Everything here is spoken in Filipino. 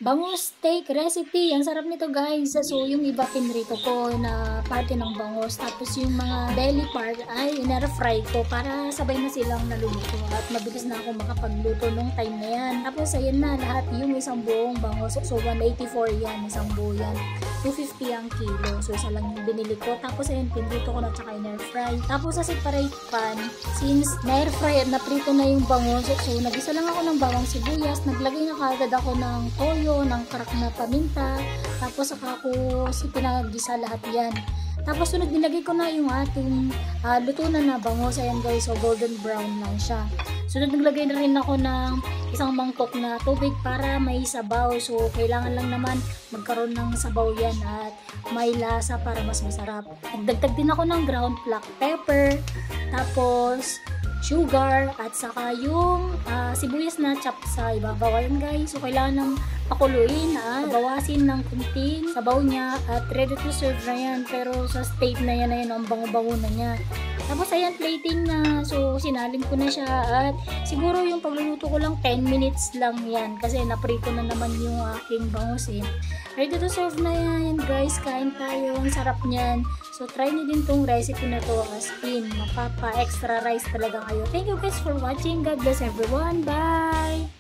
Bangus steak recipe. Ang sarap nito guys. So yung iba pinrito ko na parte ng bangus. Tapos yung mga belly part ay ina-fry ko para sabay na silang naluluto. At mabilis na ako makapagluto nung time na yan. Tapos ayan na lahat yung isang buong bangus. So 184 yan. Isang buo yan. 250 ang kilo. So isa lang yung binili ko. Tapos ayan pinrito ko na tsaka in-air-fry. Tapos sa separate pan, since na-air-fry at naprito na yung bangus, so nagisa lang ako ng bawang sibuyas. Naglagay na kagad ako ng toyo, ng crack na paminta, tapos saka ko pinagisa lahat yan. Tapos sunod nilagay ko na yung ating luto na bangus. Ayan guys, so golden brown lang siya. Sunod naglagay na rin ako ng isang mangkok na tubig para may sabaw. So kailangan lang naman magkaroon ng sabaw yan at may lasa para mas masarap. Nagdagdag din ako ng ground black pepper, tapos sugar, at saka yung sibuyas na chop sa ibabaw. Ayan guys, so kailangan ng pakuluin at bawasin ng kunting sabaw niya at ready to serve na yan. Pero sa state na yan, ang bango-bango na niya. Tapos ayan, plating na. So sinalin ko na siya at siguro yung pagluluto ko lang 10 minutes lang yan kasi naprito na naman yung aking bangus eh. Ready to serve na yan guys. Kain tayo. Ang sarap niyan. So try nyo din tong recipe na to as in. Mapapa extra rice talaga kayo. Thank you guys for watching. God bless everyone. Bye!